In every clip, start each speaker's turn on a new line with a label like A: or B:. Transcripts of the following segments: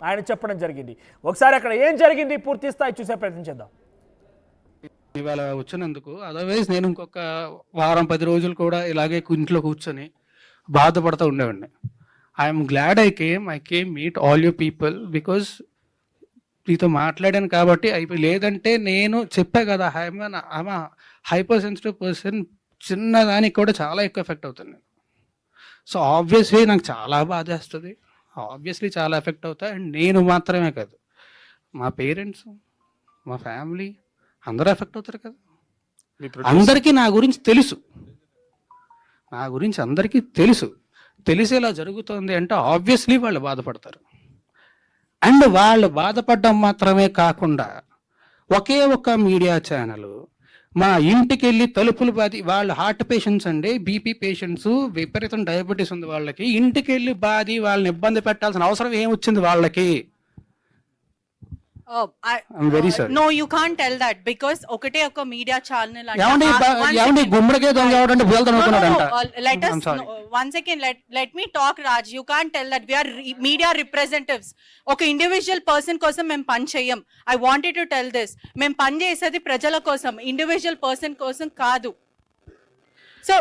A: ఆయన చెప్పడం జరిగింది. ఒకసారి అక్కడ ఏం జరిగింది పూర్తి స్థాయి చూసే ప్రయత్నం చేద్దాం.
B: ఇవాళ వచ్చినందుకు అదర్వైజ్ నేను ఇంకొక వారం 10 రోజులు కూడా ఇలాగే ఇంట్లో కూర్చొని బాధపడుతూ ఉండేవాడిని. I'm glad I came meet all you people because మీతో మాట్లాడాను కాబట్టి అయిపోయి. లేదంటే నేను చెప్పా కదా, ఐఎమ్ హైపర్ సెన్సిటివ్ పర్సన్, చిన్నదానికి కూడా చాలా ఎక్కువ ఎఫెక్ట్ అవుతుంది. సో ఆబ్వియస్లీ నాకు చాలా బాధేస్తుంది, ఆబ్వియస్లీ చాలా ఎఫెక్ట్ అవుతా. అండ్ నేను మాత్రమే కాదు, మా పేరెంట్స్, మా ఫ్యామిలీ అందరూ ఎఫెక్ట్ అవుతారు కదా. అందరికీ నా గురించి తెలుసు, నా గురించి అందరికీ తెలుసు. తెలిసి ఇలా జరుగుతుంది అంటే ఆబ్వియస్లీ వాళ్ళు బాధపడతారు. అండ్ వాళ్ళు బాధపడడం మాత్రమే కాకుండా ఒకే ఒక్క మీడియా ఛానల్ మా ఇంటికి వెళ్ళి తలుపులు బాది, వాళ్ళు హార్ట్ పేషెంట్స్ అండి, బీపీ పేషెంట్స్, విపరీతం డయాబెటీస్ ఉంది వాళ్ళకి, ఇంటికి వెళ్ళి బాది వాళ్ళని ఇబ్బంది పెట్టాల్సిన అవసరం ఏమొచ్చింది వాళ్ళకి? I'm very sorry.
C: No, you can't tell that because ఒకటే ఒక మీడియా ఛానల్
B: అంటే గుమ్మడికే దొంగ ఎవడంటే బోల్తానుకున్నాడంట.
C: let us one second, let me talk, Raj. You can't tell that we are media representatives. ఒక ఇండివిజువల్ పర్సన్ కోసం మేము పని చేయం. I wanted to tell this. మేము పని చేసేది ప్రజల కోసం, ఇండివిజువల్ పర్సన్ కోసం కాదు. So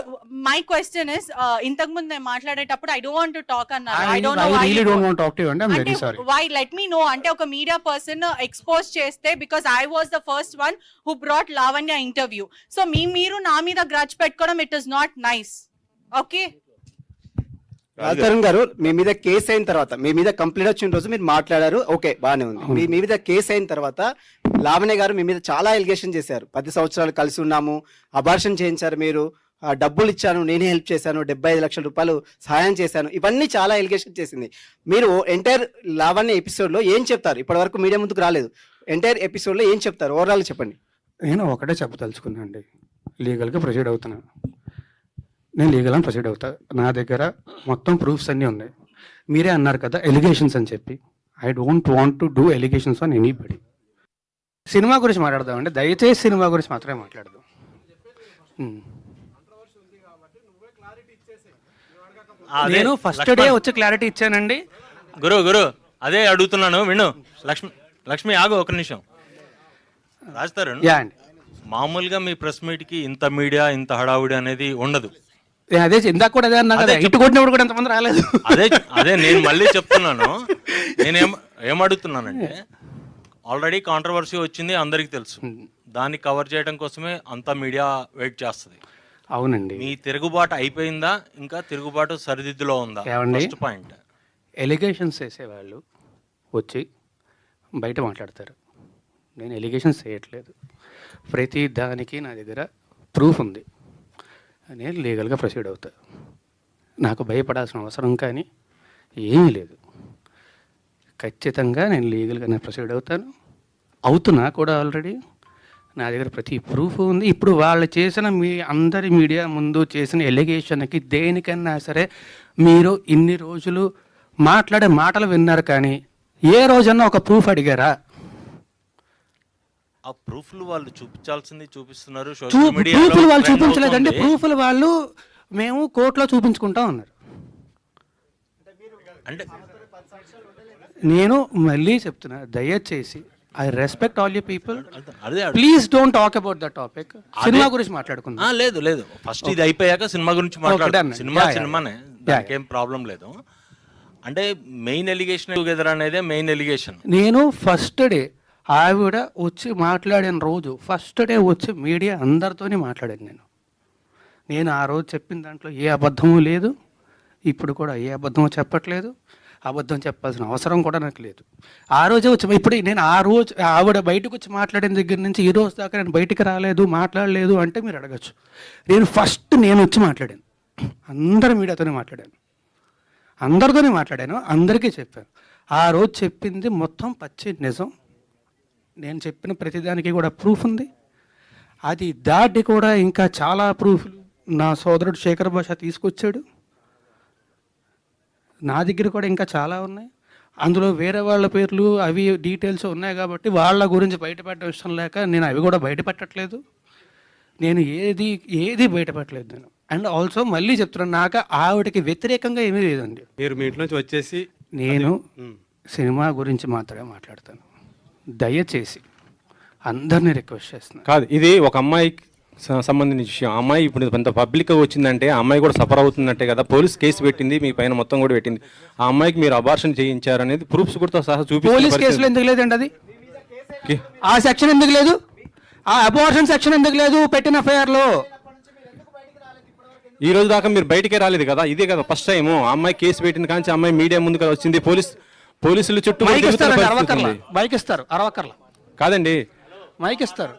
C: my question is, ఇంతకు ముందు నేను మాట్లాడేటప్పుడు I don't want to talk అన్నారు. I don't know why.
B: I really don't want to talk to you and I'm very sorry.
C: Why? Let me know. అంటే ఒక media person expose చేస్తే, because I was the first one who brought Lavanya interview. So మీరు నా మీద grudge పెట్టుకోవడం, it is not nice. Okay?
D: Raj Tarun గారు, మీ మీద case అయిన తర్వాత, మీ మీద కంప్లైంట్ వచ్చిన రోజు మీరు మాట్లాడారు, ఓకే బాగానే ఉంది. మీ మీద కేసు అయిన తర్వాత లావణ్య గారు మీ మీద చాలా ఎలిగేషన్ చేశారు. 10 సంవత్సరాలు కలిసి ఉన్నాము, అబార్షన్ చేయించారు, మీరు డబ్బులు ఇచ్చాను, నేనే హెల్ప్ చేశాను, 75 లక్షల రూపాయలు సహాయం చేశాను, ఇవన్నీ చాలా ఎలిగేషన్ చేసింది. మీరు ఎంటైర్ లావణ్య ఎపిసోడ్లో ఏం చెప్తారు? ఇప్పటి వరకు మీడియా ముందుకు రాలేదు, ఎంటైర్ ఎపిసోడ్లో ఏం చెప్తారు? ఓవరాల్ చెప్పండి.
B: నేను ఒకటే చెప్పదలుచుకున్నా అండి, లీగల్గా ప్రొసీడ్ అవుతున్నాను. నేను లీగల్ అని ప్రొసీడ్ అవుతా. నా దగ్గర మొత్తం ప్రూఫ్స్ అన్నీ ఉన్నాయి. మీరే అన్నారు కదా ఎలిగేషన్స్ అని చెప్పి. I don't want to do allegations on anybody. Cinema గురించి మాట్లాడదామండి, దయచేసి సినిమా గురించి మాత్రమే మాట్లాడదాం. నేను ఫస్ట్ డే వచ్చి క్లారిటీ ఇచ్చానండి.
E: గురు అదే అడుగుతున్నాను, విను. లక్ష్మి ఆగు ఒక నిమిషం. రాజుతారు మామూలుగా మీ ప్రెస్ మీట్ కి ఇంత మీడియా, ఇంత హడావుడి అనేది ఉండదు.
B: అదే ఇందాక కూడా అదే అన్నా కదా, ఇటు కొట్టినప్పుడు కూడా ఎంతమంది రాలేదు.
E: అదే నేను మళ్ళీ చెప్తున్నాను. ఏమడుగుతున్నానంటే, ఆల్రెడీ కాంట్రవర్సీ వచ్చింది, అందరికి తెలుసు. దాన్ని కవర్ చేయడం కోసమే అంత మీడియా వెయిట్ చేస్తుంది.
B: అవునండి.
E: మీ తిరుగుబాటు అయిపోయిందా, ఇంకా తిరుగుబాటు సరిదిద్దులో ఉందా? First point.
B: ఎలిగేషన్స్ వేసేవాళ్ళు వచ్చి బయట మాట్లాడతారు. నేను ఎలిగేషన్స్ చేయట్లేదు, ప్రతి దానికి నా దగ్గర ప్రూఫ్ ఉంది. నేను లీగల్గా ప్రొసీడ్ అవుతా. నాకు భయపడాల్సిన అవసరం కానీ ఏమీ లేదు. ఖచ్చితంగా నేను లీగల్గా ప్రొసీడ్ అవుతున్నా కూడా. ఆల్రెడీ నా దగ్గర ప్రతి ప్రూఫ్ ఉంది. ఇప్పుడు వాళ్ళు చేసిన అందరి మీడియా ముందు చేసిన ఎలిగేషన్కి దేనికన్నా సరే మీరు ఇన్ని రోజులు మాట్లాడే మాటలు విన్నారు, కానీ ఏ రోజన్నా ఒక ప్రూఫ్ అడిగారా?
E: ఆ ప్రూఫ్లు వాళ్ళు చూపించాల్సింది చూపిస్తున్నారు.
B: ప్రూఫ్లు వాళ్ళు చూపించలేదంటే ప్రూఫ్లు వాళ్ళు మేము కోర్టులో చూపించుకుంటా ఉన్నారు.
E: అంటే
B: నేను మళ్ళీ చెప్తున్నా, దయచేసి I respect all you people, please don't talk about the topic. Cinema గురించి మాట్లాడుకుందాం.
E: లేదు ఫస్ట్ ఇది అయిపోయాక సినిమా గురించి మాట్లాడాను. సినిమానే, దానికేం ప్రాబ్లం లేదు. అంటే మెయిన్ ఎలిగేషన్ టుగెదర్ అనేదే మెయిన్ ఎలిగేషన్.
B: నేను ఫస్ట్ డే ఆవిడ వచ్చి మాట్లాడిన రోజు, ఫస్ట్ డే వచ్చి మీడియా అందరితోనే మాట్లాడాను. నేను ఆ రోజు చెప్పిన దాంట్లో ఏ అబద్ధము లేదు, ఇప్పుడు కూడా ఏ అబద్ధమో చెప్పట్లేదు. అబద్ధం చెప్పాల్సిన అవసరం కూడా నాకు లేదు. ఆ రోజే వచ్చి, ఇప్పుడు నేను ఆ రోజు ఆవిడ బయటకు వచ్చి మాట్లాడిన దగ్గర నుంచి ఈ రోజు దాకా నేను బయటికి రాలేదు, మాట్లాడలేదు అంటే మీరు అడగచ్చు. నేను వచ్చి మాట్లాడాను, అందరి మీడియాతోనే మాట్లాడాను, అందరితోనే మాట్లాడాను, అందరికీ చెప్పాను. ఆ రోజు చెప్పింది మొత్తం పచ్చి నిజం. నేను చెప్పిన ప్రతిదానికి కూడా ప్రూఫ్ ఉంది. అది దాటి కూడా ఇంకా చాలా ప్రూఫ్లు నా సోదరుడు శేఖర్ భాష తీసుకొచ్చాడు. నా దగ్గర కూడా ఇంకా చాలా ఉన్నాయి. అందులో వేరే వాళ్ళ పేర్లు అవి డీటెయిల్స్ ఉన్నాయి కాబట్టి వాళ్ళ గురించి బయటపెట్టడం ఇష్టం లేక నేను అవి కూడా బయటపెట్టట్లేదు. నేను ఏది బయటపెట్టలేదు నేను. అండ్ ఆల్సో మళ్ళీ చెప్తున్నాను, నాకు ఆవిడకి వ్యతిరేకంగా ఏమీ లేదండి.
F: మీరు మీ ఇంట్లో నుంచి వచ్చేసి
B: నేను సినిమా గురించి మాత్రమే మాట్లాడతాను. దయచేసి అందరినీ రిక్వెస్ట్ చేస్తున్నాను.
F: కాదు, ఇది ఒక అమ్మాయికి సంబంధించిన విషయం. ఆ అమ్మాయి ఇప్పుడు ఇంత పబ్లిక్ వచ్చిందంటే ఆ అమ్మాయి కూడా సఫర్ అవుతుందంటే కదా, పోలీస్ కేసు పెట్టింది, మీ పైన మొత్తం కూడా పెట్టింది. ఆ అమ్మాయికి మీరు అబార్షన్ చేయించారు అనేది ప్రూఫ్స్ కూడా సహా
B: పోలీస్ కేసులో ఎందుకు లేదండి అది? ఆ సెక్షన్ ఎందుకు లేదు? ఆ అబార్షన్ సెక్షన్ ఎందుకు లేదు పెట్టిన ఎఫ్ఐఆర్లో?
F: ఈ రోజు దాకా మీరు బయటికే రాలేదు కదా, ఇదే కదా ఫస్ట్ టైం. ఆ అమ్మాయి కేసు పెట్టింది కానీ ఆ అమ్మాయి మీడియా ముందుకు వచ్చింది, పోలీసులు చుట్టూ
B: మైక్ ఇస్తారు, అరవకర్ల మైక్ ఇస్తారు, అరవకర్ల
F: కాదండి,
B: మైక్ ఇస్తారు.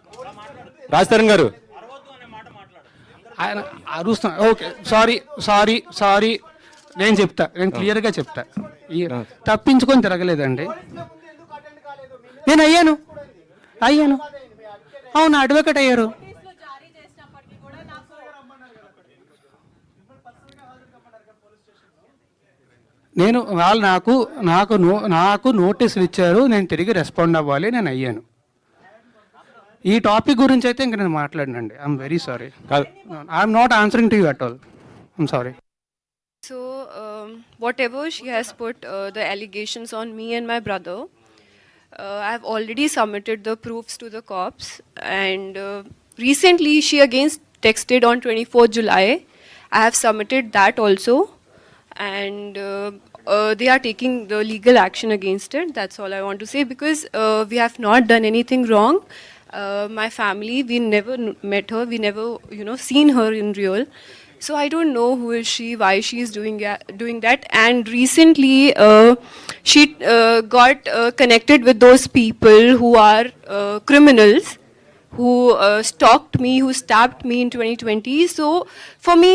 F: రాజతరణ్ గారు
B: ఆయన అరుస్తున్నా. ఓకే, సారీ సారీ సారీ, నేను చెప్తా, నేను క్లియర్గా చెప్తా. తప్పించుకొని తిరగలేదండి, నేను అయ్యాను. అవును, అడ్వకేట్ అయ్యారు. నేను వాళ్ళు నాకు నోటీసులు ఇచ్చారు, నేను తిరిగి రెస్పాండ్ అవ్వాలి, నేను అయ్యాను. ఈ టాపిక్ గురించి అయితే ఇంక నేను మాట్లాడినండి. I'm very sorry. I'm not answering to you at all. I'm sorry.
G: So, whatever she has put the allegations on me and my brother, I have already submitted the proofs to the cops. And recently, she again texted on 24th July. I have submitted that also. And they are taking the legal action against it. That's all I want to say, because we have not done anything wrong. My family, we never met her, we never, seen her in real. So I don't know who is she, why she is doing that. And recently, she got connected with those people who are criminals, who stalked me, who stabbed me in 2020. So for me,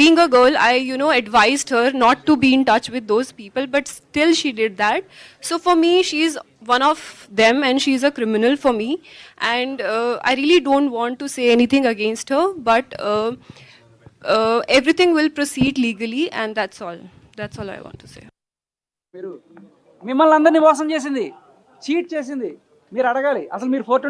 G: being a girl, I advised her not to be in touch with those people, but still she did that. So for me, she is one of them and she is a criminal for me. And I really don't want to say anything against her, but everything will proceed legally, and that's all I want to say.
H: మిమ్మల్ని అందరినీ మోసం చేసింది, cheat చేసింది. మీరు అడగాలి అసలు మీరు 420